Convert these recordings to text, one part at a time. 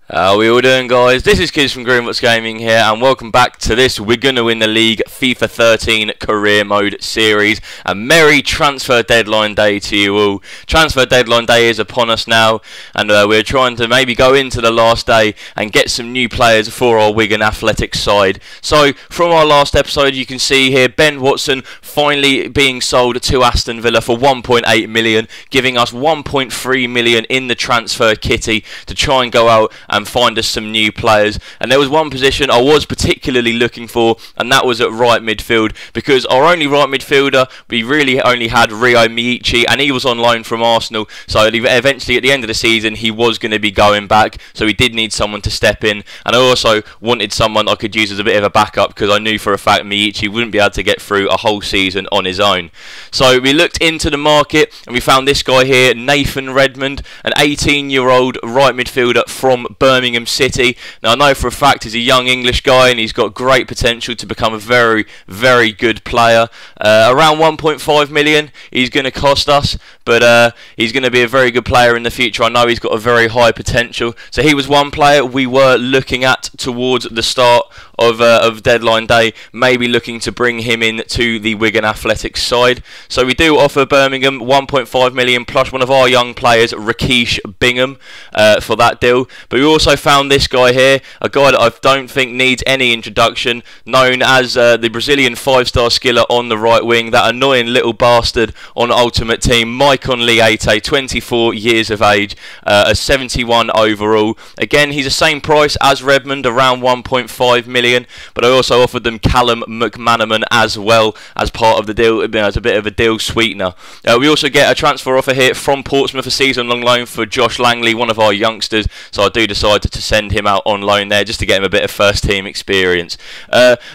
How we all doing, guys? This is Kids from Greenwoods Gaming here, and welcome back to this We're Gonna Win the League FIFA 13 Career Mode series. A merry transfer deadline day to you all. Transfer deadline day is upon us now, and we're trying to maybe go into the last day and get some new players for our Wigan Athletic side. So, from our last episode, you can see here Ben Watson finally being sold to Aston Villa for 1.8 million, giving us 1.3 million in the transfer kitty to try and go out and find us some new players. And there was one position I was particularly looking for, and that was at right midfield, because our only right midfielder, we really only had Rio Miichi, and he was on loan from Arsenal, so eventually at the end of the season he was going to be going back, so we did need someone to step in. And I also wanted someone I could use as a bit of a backup, because I knew for a fact Miichi wouldn't be able to get through a whole season on his own. So we looked into the market and we found this guy here, Nathan Redmond, an 18-year-old right midfielder from Birmingham City. Now I know for a fact he's a young English guy and he's got great potential to become a very, very good player. Around 1.5 million he's going to cost us, but he's going to be a very good player in the future. I know he's got a very high potential. So he was one player we were looking at towards the start of deadline day, maybe looking to bring him in to the Wigan Athletic side. So we do offer Birmingham 1.5 million plus one of our young players, Rakesh Bingham, for that deal. But we also found this guy here, a guy that I don't think needs any introduction, known as the Brazilian 5-star skiller on the right wing, that annoying little bastard on Ultimate Team, Maicon Liete, 24 years of age, a 71 overall. Again, he's the same price as Redmond, around 1.5 million, but I also offered them Callum McManaman as well as part of the deal, as a bit of a deal sweetener. We also get a transfer offer here from Portsmouth, a season-long loan for Josh Langley, one of our youngsters, so I do decide to send him out on loan there just to get him a bit of first-team experience.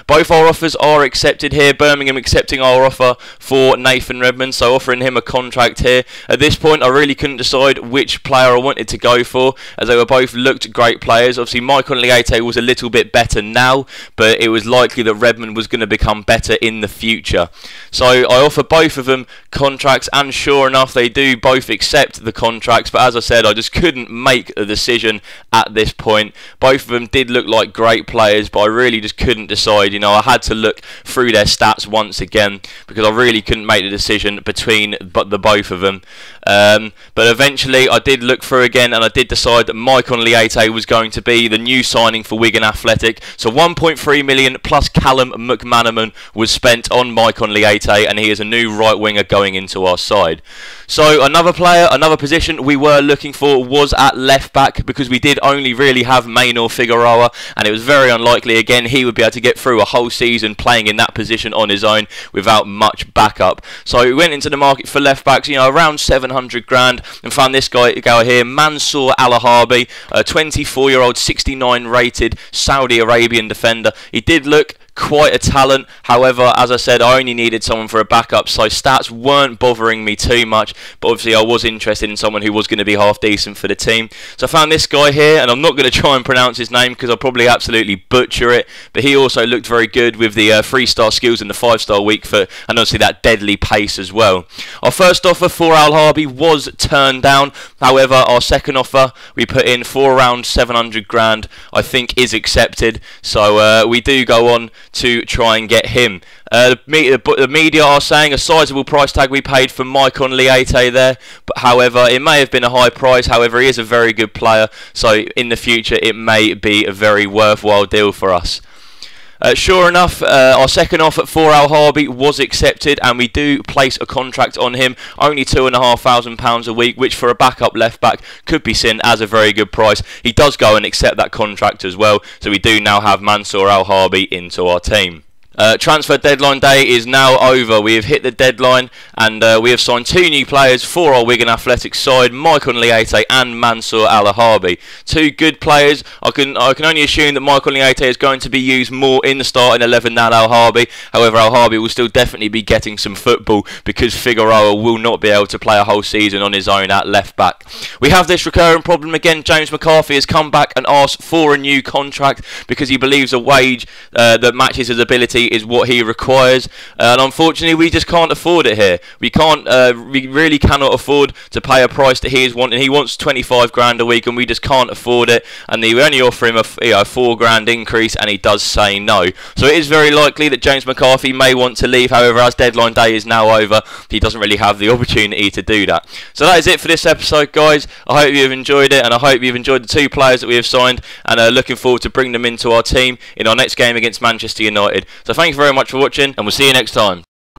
Both our offers are accepted here. Birmingham accepting our offer for Nathan Redmond, so offering him a contract here. At this point, I really couldn't decide which player I wanted to go for, as they were both looked great players. Obviously, Maicon Liete was a little bit better now, but it was likely that Redmond was going to become better in the future. So I offer both of them contracts, and sure enough, they do both accept the contracts. But as I said, I just couldn't make a decision at this point. Both of them did look like great players, but I really just couldn't decide. You know, I had to look through their stats once again because I really couldn't make the decision between the both of them. But eventually I did look through again, and I did decide that Maicon Liete was going to be the new signing for Wigan Athletic. So 1.3 million plus Callum McManaman was spent on Maicon Liete, and he is a new right winger going into our side. So another player, another position we were looking for was at left back, because we did only really have Maynor Figueroa, and it was very unlikely again he would be able to get through a whole season playing in that position on his own without much backup. So we went into the market for left backs, you know, around 700 grand, and found this guy here, Mansour Al-Harbi, a 24-year-old 69 rated Saudi Arabian defender. He did look quite a talent. However, as I said, I only needed someone for a backup, so stats weren't bothering me too much, but obviously I was interested in someone who was going to be half decent for the team. So I found this guy here, and I'm not going to try and pronounce his name because I'll probably absolutely butcher it, but he also looked very good with the 3-star skills and the 5-star weak foot, and obviously that deadly pace as well. Our first offer for Al-Harbi was turned down. However, our second offer we put in for around 700 grand I think is accepted, so we do go on to try and get him. The media are saying a sizable price tag we paid for Maicon Liete there, but however it may have been a high price. However, he is a very good player, so in the future it may be a very worthwhile deal for us. Sure enough, our second offer for Al-Harbi was accepted, and we do place a contract on him, only £2,500 a week, which for a backup left back could be seen as a very good price. He does go and accept that contract as well, so we do now have Mansour Al-Harbi into our team. Transfer deadline day is now over. We have hit the deadline, and we have signed 2 new players for our Wigan Athletic side, Maicon Liete and Mansour Al-Harbi. 2 good players. I can only assume that Maicon Liete is going to be used more in the starting 11 than Al-Harbi. However, Al-Harbi will still definitely be getting some football, because Figueroa will not be able to play a whole season on his own at left back. We have this recurring problem again. James McCarthy has come back and asked for a new contract because he believes a wage that matches his ability stability is what he requires, and unfortunately we just can't afford it here. We can't, we really cannot afford to pay a price that he is wanting. He wants 25 grand a week, and we just can't afford it. And we only offer him a £4 grand increase, and he does say no. So it is very likely that James McCarthy may want to leave. However, as deadline day is now over, he doesn't really have the opportunity to do that. So that is it for this episode, guys. I hope you've enjoyed it, and I hope you've enjoyed the 2 players that we have signed, and looking forward to bringing them into our team in our next game against Manchester United. So thank you very much for watching, and we'll see you next time.